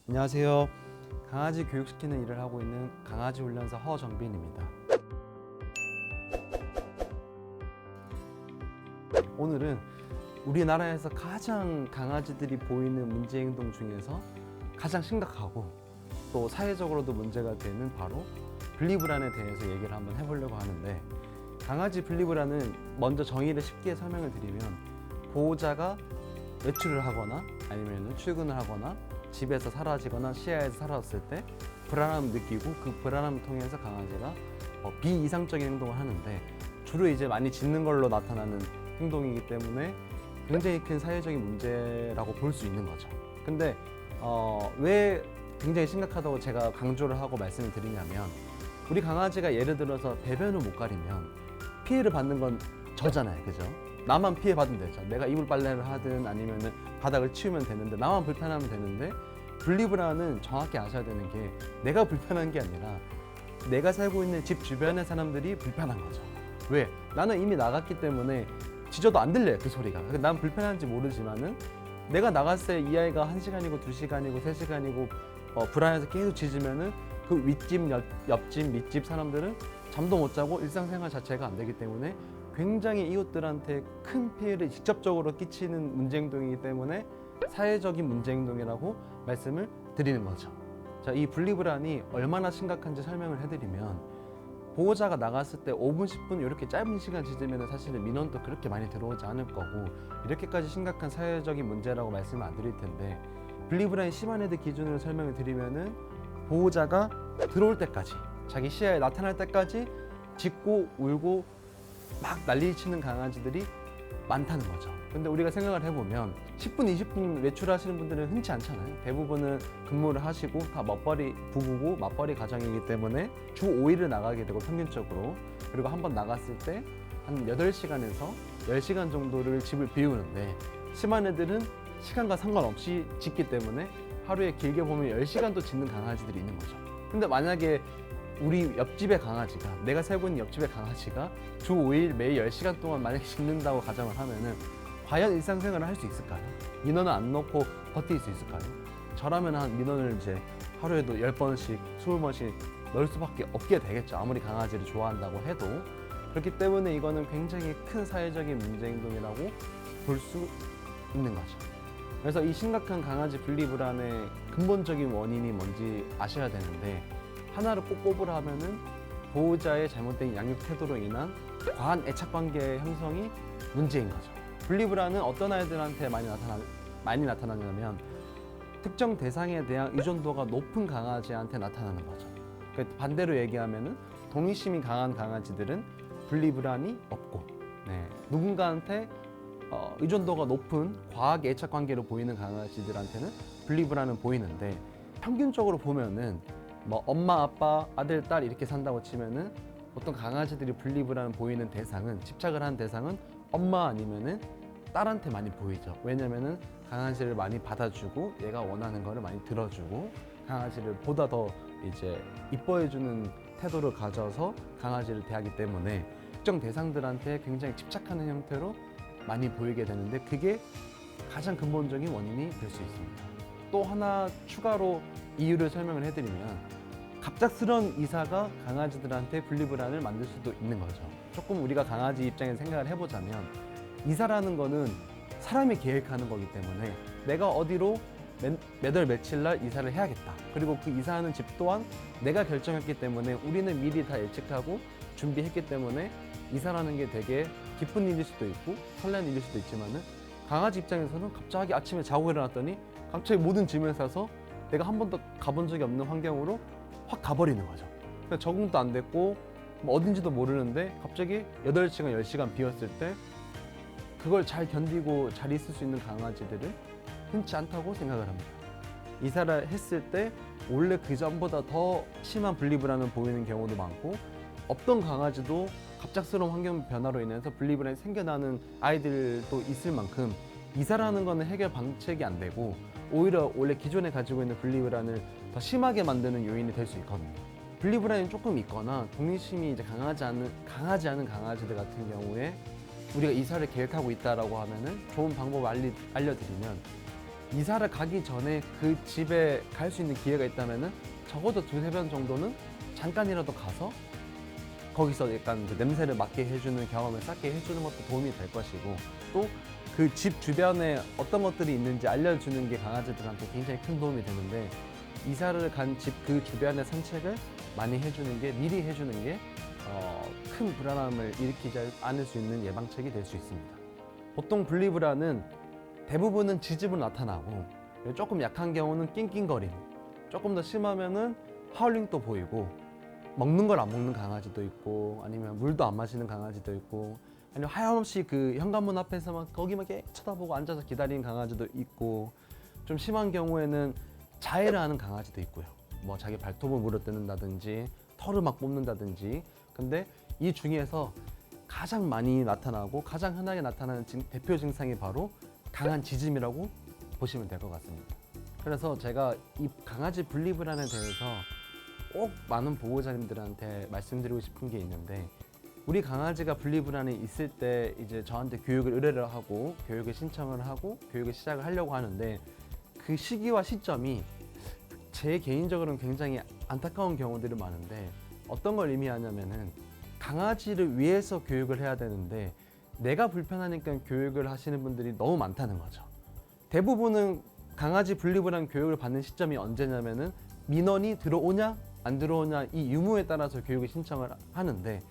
안녕하세요. 강아지 교육시키는 일을 하고 있는 강아지 훈련사 허정빈입니다. 오늘은 우리나라에서 가장 강아지들이 보이는 문제 행동 중에서 가장 심각하고 또 사회적으로도 문제가 되는 바로 분리불안에 대해서 얘기를 한번 해보려고 하는데, 강아지 분리불안은 먼저 정의를 쉽게 설명을 드리면 보호자가 외출을 하거나 아니면 출근을 하거나 집에서 사라지거나 시야에서 사라졌을 때 불안함을 느끼고 그 불안함을 통해서 강아지가 비이상적인 행동을 하는데, 주로 이제 많이 짖는 걸로 나타나는 행동이기 때문에 굉장히 큰 사회적인 문제라고 볼 수 있는 거죠. 근데 왜 굉장히 심각하다고 제가 강조를 하고 말씀을 드리냐면, 우리 강아지가 예를 들어서 배변을 못 가리면 피해를 받는 건 저잖아요, 그죠? 나만 피해 받으면 되죠. 내가 이불 빨래를 하든 아니면은 바닥을 치우면 되는데, 나만 불편하면 되는데, 분리불안은 정확히 아셔야 되는 게 내가 불편한 게 아니라 내가 살고 있는 집 주변의 사람들이 불편한 거죠. 왜? 나는 이미 나갔기 때문에 짖어도 안 들려요, 그 소리가. 난 불편한지 모르지만은 내가 나갔을 때 이 아이가 1시간이고 2시간이고 3시간이고 불안해서 계속 짖으면은 그 윗집, 옆집, 밑집 사람들은 잠도 못 자고 일상생활 자체가 안 되기 때문에 굉장히 이웃들한테 큰 피해를 직접적으로 끼치는 문제행동이기 때문에 사회적인 문제행동이라고 말씀을 드리는 거죠. 자, 이 분리불안이 얼마나 심각한지 설명을 해드리면, 보호자가 나갔을 때 5분, 10분 이렇게 짧은 시간 짖으면 사실은 민원도 그렇게 많이 들어오지 않을 거고 이렇게까지 심각한 사회적인 문제라고 말씀을 안 드릴 텐데, 분리불안이 심한 애들 기준으로 설명을 드리면은 보호자가 들어올 때까지, 자기 시야에 나타날 때까지 짖고 울고 막 난리치는 강아지들이 많다는 거죠. 근데 우리가 생각을 해보면 10분, 20분 외출하시는 분들은 흔치 않잖아요. 대부분은 근무를 하시고 다 맞벌이 부부고 맞벌이 가정이기 때문에 주 5일을 나가게 되고 평균적으로, 그리고 한번 나갔을 때 한 8시간에서 10시간 정도를 집을 비우는데, 심한 애들은 시간과 상관없이 짖기 때문에 하루에 길게 보면 10시간도 짖는 강아지들이 있는 거죠. 근데 만약에 우리 옆집의 강아지가, 내가 살고 있는 옆집의 강아지가 주 5일 매일 10시간 동안 만약에 짖는다고 가정을 하면은 과연 일상생활을 할 수 있을까요? 민원을 안 넣고 버틸 수 있을까요? 저라면 한 민원을 이제 하루에도 10번씩, 20번씩 넣을 수밖에 없게 되겠죠. 아무리 강아지를 좋아한다고 해도. 그렇기 때문에 이거는 굉장히 큰 사회적인 문제 행동이라고 볼 수 있는 거죠. 그래서 이 심각한 강아지 분리불안의 근본적인 원인이 뭔지 아셔야 되는데, 하나를 꼭 꼽으라면은 보호자의 잘못된 양육 태도로 인한 과한 애착관계의 형성이 문제인 거죠. 분리불안은 어떤 아이들한테 많이 나타나냐면 특정 대상에 대한 의존도가 높은 강아지한테 나타나는 거죠. 그러니까 반대로 얘기하면은 동의심이 강한 강아지들은 분리불안이 없고, 누군가한테 의존도가 높은 과하게 애착관계로 보이는 강아지들한테는 분리불안은 보이는데, 평균적으로 보면은 엄마, 아빠, 아들, 딸 이렇게 산다고 치면은 보통 강아지들이 분리불안 보이는 대상은, 집착을 한 대상은 엄마 아니면은 딸한테 많이 보이죠. 왜냐면은 강아지를 많이 받아주고 얘가 원하는 거를 많이 들어주고 강아지를 보다 더 이제 이뻐해주는 태도를 가져서 강아지를 대하기 때문에 특정 대상들한테 굉장히 집착하는 형태로 많이 보이게 되는데, 그게 가장 근본적인 원인이 될 수 있습니다. 또 하나 추가로 이유를 설명을 해드리면, 갑작스러운 이사가 강아지들한테 분리불안을 만들 수도 있는 거죠. 조금 우리가 강아지 입장에서 생각을 해보자면, 이사라는 거는 사람이 계획하는 거기 때문에 내가 어디로 몇 월 며칠 날 이사를 해야겠다, 그리고 그 이사하는 집 또한 내가 결정했기 때문에 우리는 미리 다 예측하고 준비했기 때문에 이사라는 게 되게 기쁜 일일 수도 있고 설레는 일일 수도 있지만은, 강아지 입장에서는 갑자기 아침에 자고 일어났더니 갑자기 모든 짐을 싸서 내가 한 번도 가본 적이 없는 환경으로 확 가버리는 거죠. 그러니까 적응도 안 됐고 어딘지도 모르는데 갑자기 8시간, 10시간 비웠을 때 그걸 잘 견디고 잘 있을 수 있는 강아지들은 흔치 않다고 생각을 합니다. 이사를 했을 때 원래 그 전보다 더 심한 분리불안을 보이는 경우도 많고, 없던 강아지도 갑작스러운 환경 변화로 인해서 분리불안이 생겨나는 아이들도 있을 만큼, 이사라는 거는 해결 방책이 안 되고 오히려 원래 기존에 가지고 있는 분리불안을 더 심하게 만드는 요인이 될 수 있거든요. 분리불안이 조금 있거나 동의심이 이제 강하지 않은 강아지들 같은 경우에 우리가 이사를 계획하고 있다라고 하면은 좋은 방법을 알려드리면, 이사를 가기 전에 그 집에 갈 수 있는 기회가 있다면은 적어도 두세 번 정도는 잠깐이라도 가서 거기서 약간 그 냄새를 맡게 해주는 경험을 쌓게 해주는 것도 도움이 될 것이고, 또 그 집 주변에 어떤 것들이 있는지 알려주는 게 강아지들한테 굉장히 큰 도움이 되는데, 이사를 간 집 그 주변의 산책을 많이 해주는 게, 미리 해주는 게 큰 불안함을 일으키지 않을 수 있는 예방책이 될 수 있습니다. 보통 분리불안은 대부분은 짖음으로 나타나고, 조금 약한 경우는 낑낑거림, 조금 더 심하면은 하울링도 보이고, 먹는 걸 안 먹는 강아지도 있고, 아니면 물도 안 마시는 강아지도 있고, 아니면 하염없이 그 현관문 앞에서만 거기만 계속 쳐다보고 앉아서 기다리는 강아지도 있고, 좀 심한 경우에는 자해를 하는 강아지도 있고요. 뭐 자기 발톱을 물어뜯는다든지 털을 막 뽑는다든지. 근데 이 중에서 가장 많이 나타나고 가장 흔하게 나타나는 대표 증상이 바로 강한 짖음이라고 보시면 될 것 같습니다. 그래서 제가 이 강아지 분리불안에 대해서 꼭 많은 보호자님들한테 말씀드리고 싶은 게 있는데, 우리 강아지가 분리불안이 있을 때 이제 저한테 교육을 의뢰를 하고 교육을 신청을 하고 교육을 시작을 하려고 하는데, 그 시기와 시점이 제 개인적으로는 굉장히 안타까운 경우들이 많은데, 어떤 걸 의미하냐면은 강아지를 위해서 교육을 해야 되는데 내가 불편하니까 교육을 하시는 분들이 너무 많다는 거죠. 대부분은 강아지 분리불안 교육을 받는 시점이 언제냐면은 민원이 들어오냐 안 들어오냐 이 유무에 따라서 교육을 신청을 하는데,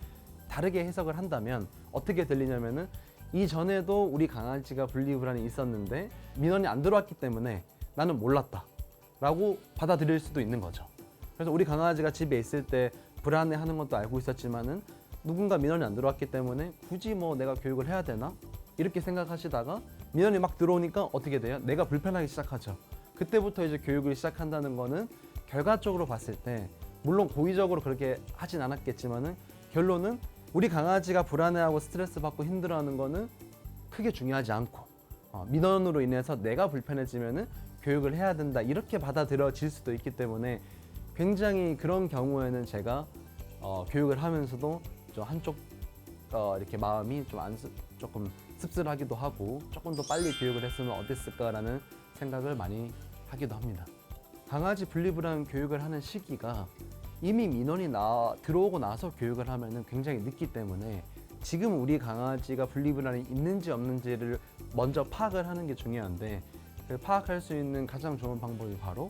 다르게 해석을 한다면 어떻게 들리냐면은 이전에도 우리 강아지가 분리불안이 있었는데 민원이 안 들어왔기 때문에 나는 몰랐다 라고 받아들일 수도 있는 거죠. 그래서 우리 강아지가 집에 있을 때 불안해하는 것도 알고 있었지만은 누군가 민원이 안 들어왔기 때문에 굳이 뭐 내가 교육을 해야 되나 이렇게 생각하시다가 민원이 막 들어오니까 어떻게 돼요? 내가 불편하기 시작하죠. 그때부터 이제 교육을 시작한다는 거는 결과적으로 봤을 때, 물론 고의적으로 그렇게 하진 않았겠지만은 결론은 우리 강아지가 불안해하고 스트레스 받고 힘들어하는 거는 크게 중요하지 않고, 민원으로 인해서 내가 불편해지면은 교육을 해야 된다 이렇게 받아들여질 수도 있기 때문에, 굉장히 그런 경우에는 제가 교육을 하면서도 좀 한쪽 이렇게 마음이 조금 씁쓸하기도 하고, 조금 더 빨리 교육을 했으면 어땠을까라는 생각을 많이 하기도 합니다. 강아지 분리불안 교육을 하는 시기가 이미 민원이 들어오고 나서 교육을 하면은 굉장히 늦기 때문에, 지금 우리 강아지가 분리불안이 있는지 없는지를 먼저 파악을 하는 게 중요한데, 그 파악할 수 있는 가장 좋은 방법이 바로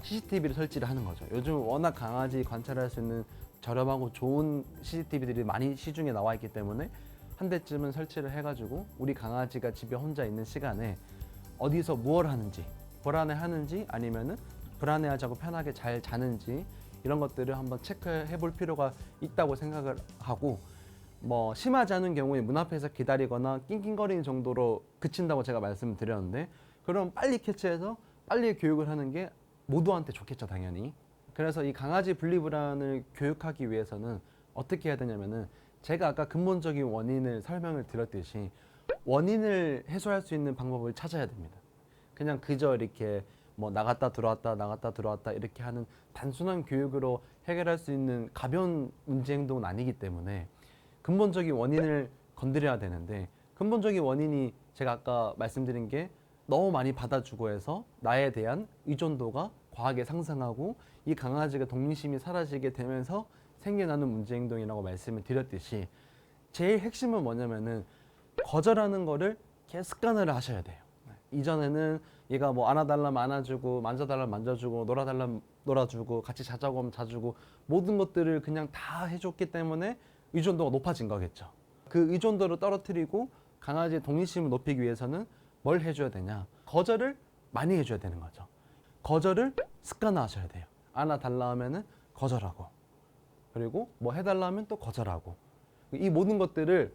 CCTV를 설치를 하는 거죠. 요즘 워낙 강아지 관찰할 수 있는 저렴하고 좋은 CCTV들이 많이 시중에 나와 있기 때문에 한 대쯤은 설치를 해가지고 우리 강아지가 집에 혼자 있는 시간에 어디서 무엇을 하는지, 불안해하는지 아니면은 불안해하지 않고 편하게 잘 자는지 이런 것들을 한번 체크해 볼 필요가 있다고 생각을 하고, 뭐 심하지 않은 경우에 문 앞에서 기다리거나 낑낑거리는 정도로 그친다고 제가 말씀을 드렸는데, 그럼 빨리 캐치해서 빨리 교육을 하는 게 모두한테 좋겠죠, 당연히. 그래서 이 강아지 분리불안을 교육하기 위해서는 어떻게 해야 되냐면은, 제가 아까 근본적인 원인을 설명을 드렸듯이 원인을 해소할 수 있는 방법을 찾아야 됩니다. 그냥 그저 이렇게 뭐 나갔다 들어왔다 이렇게 하는 단순한 교육으로 해결할 수 있는 가벼운 문제 행동은 아니기 때문에 근본적인 원인을 건드려야 되는데, 근본적인 원인이 제가 아까 말씀드린 게 너무 많이 받아주고 해서 나에 대한 의존도가 과하게 상승하고 이 강아지가 독립심이 사라지게 되면서 생겨나는 문제 행동이라고 말씀을 드렸듯이, 제일 핵심은 뭐냐면은 거절하는 거를 습관화를 하셔야 돼요. 이전에는 얘가 뭐 안아달라면 안아주고 만져달라면 만져주고 놀아달라면 놀아주고 같이 자자고 하면 자주고 모든 것들을 그냥 다 해줬기 때문에 의존도가 높아진 거겠죠. 그 의존도를 떨어뜨리고 강아지의 독립심을 높이기 위해서는 뭘 해줘야 되냐? 거절을 많이 해줘야 되는 거죠. 거절을 습관화하셔야 돼요. 안아달라 하면은 거절하고, 그리고 뭐 해달라 하면 또 거절하고, 이 모든 것들을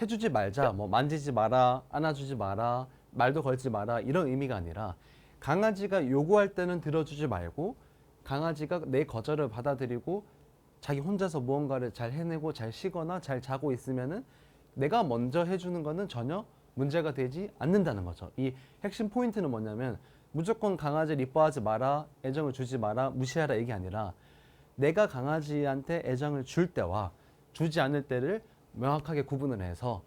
해주지 말자, 뭐 만지지 마라, 안아주지 마라, 말도 걸지 마라 이런 의미가 아니라, 강아지가 요구할 때는 들어주지 말고 강아지가 내 거절을 받아들이고 자기 혼자서 무언가를 잘 해내고 잘 쉬거나 잘 자고 있으면은 내가 먼저 해주는 거는 전혀 문제가 되지 않는다는 거죠. 이 핵심 포인트는 뭐냐면, 무조건 강아지를 이뻐하지 마라, 애정을 주지 마라, 무시하라 이게 아니라, 내가 강아지한테 애정을 줄 때와 주지 않을 때를 명확하게 구분을 해서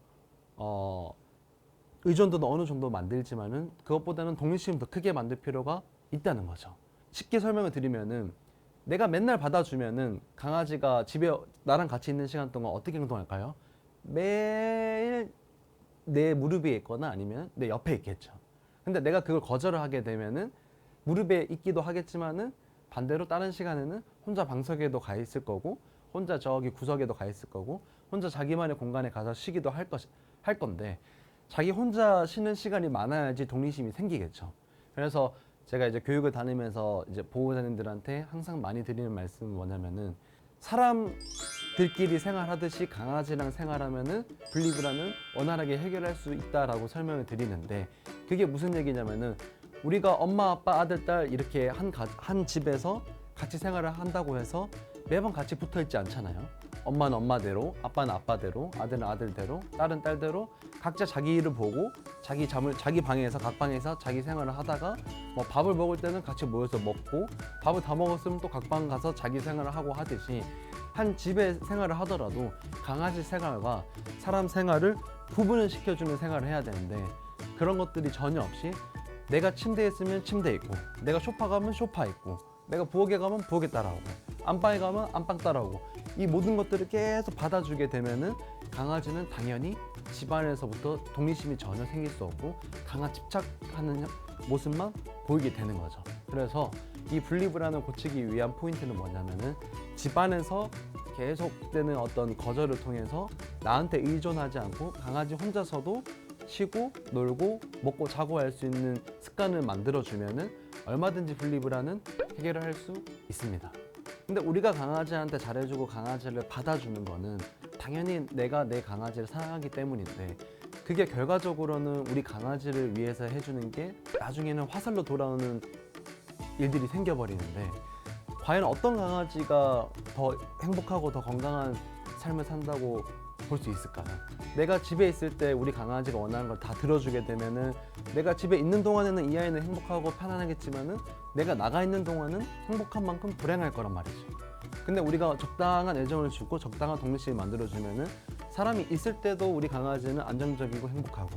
의존도도 어느 정도 만들지만은 그것보다는 독립심을 더 크게 만들 필요가 있다는 거죠. 쉽게 설명을 드리면은 내가 맨날 받아주면은 강아지가 집에 나랑 같이 있는 시간 동안 어떻게 행동할까요? 매일 내 무릎 위에 있거나 아니면 내 옆에 있겠죠. 근데 내가 그걸 거절을 하게 되면은 무릎에 있기도 하겠지만은 반대로 다른 시간에는 혼자 방석에도 가 있을 거고 혼자 저기 구석에도 가 있을 거고 혼자 자기만의 공간에 가서 쉬기도 할 건데 자기 혼자 쉬는 시간이 많아야지 독립심이 생기겠죠. 그래서 제가 이제 교육을 다니면서 이제 보호자님들한테 항상 많이 드리는 말씀은 뭐냐면은 사람들끼리 생활하듯이 강아지랑 생활하면은 분리불안은 원활하게 해결할 수 있다라고 설명을 드리는데 그게 무슨 얘기냐면은 우리가 엄마, 아빠, 아들, 딸 이렇게 한 집에서 같이 생활을 한다고 해서 매번 같이 붙어 있지 않잖아요. 엄마는 엄마대로, 아빠는 아빠대로, 아들은 아들대로, 딸은 딸대로 각자 자기 일을 보고 자기 방에서 각 방에서 자기 생활을 하다가 뭐 밥을 먹을 때는 같이 모여서 먹고 밥을 다 먹었으면 또 각 방 가서 자기 생활을 하고 하듯이 한 집에 생활을 하더라도 강아지 생활과 사람 생활을 구분을 시켜주는 생활을 해야 되는데 그런 것들이 전혀 없이 내가 침대에 있으면 침대에 있고 내가 소파 가면 소파 있고 내가 부엌에 가면 부엌에 따라오고 안방에 가면 안방 따라오고 이 모든 것들을 계속 받아주게 되면은 강아지는 당연히 집안에서부터 독립심이 전혀 생길 수 없고 강한 집착하는 모습만 보이게 되는 거죠. 그래서 이 분리불안을 고치기 위한 포인트는 뭐냐면은 집안에서 계속되는 어떤 거절을 통해서 나한테 의존하지 않고 강아지 혼자서도 쉬고 놀고 먹고 자고 할 수 있는 습관을 만들어주면은 얼마든지 분리불안은 해결을 할 수 있습니다. 근데 우리가 강아지한테 잘해주고 강아지를 받아주는 거는 당연히 내가 내 강아지를 사랑하기 때문인데 그게 결과적으로는 우리 강아지를 위해서 해주는 게 나중에는 화살로 돌아오는 일들이 생겨버리는데 과연 어떤 강아지가 더 행복하고 더 건강한 삶을 산다고 볼 수 있을까요? 내가 집에 있을 때 우리 강아지가 원하는 걸 다 들어주게 되면은 내가 집에 있는 동안에는 이 아이는 행복하고 편안하겠지만은 내가 나가 있는 동안은 행복한 만큼 불행할 거란 말이죠. 근데 우리가 적당한 애정을 주고 적당한 독립심을 만들어주면은 사람이 있을 때도 우리 강아지는 안정적이고 행복하고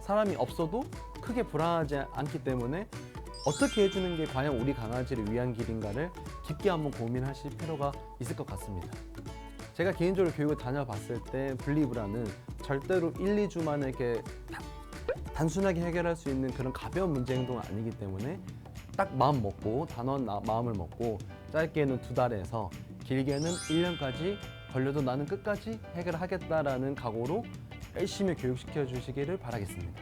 사람이 없어도 크게 불안하지 않기 때문에 어떻게 해주는 게 과연 우리 강아지를 위한 길인가를 깊게 한번 고민하실 필요가 있을 것 같습니다. 제가 개인적으로 교육을 다녀봤을 때 분리불안은 절대로 1, 2주 만에 이렇게 단순하게 해결할 수 있는 그런 가벼운 문제 행동은 아니기 때문에 딱 마음 먹고 단호한 마음을 먹고 짧게는 2달에서 길게는 1년까지 걸려도 나는 끝까지 해결하겠다라는 각오로 열심히 교육시켜 주시기를 바라겠습니다.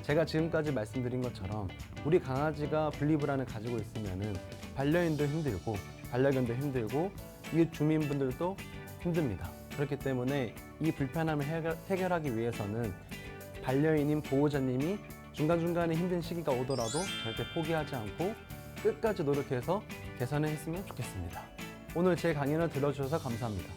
제가 지금까지 말씀드린 것처럼 우리 강아지가 분리불안을 가지고 있으면은 반려인도 힘들고 반려견도 힘들고 이웃 주민분들도 힘듭니다. 그렇기 때문에 이 불편함을 해결하기 위해서는 반려인인 보호자님이 중간중간에 힘든 시기가 오더라도 절대 포기하지 않고 끝까지 노력해서 개선을 했으면 좋겠습니다. 오늘 제 강연을 들어주셔서 감사합니다.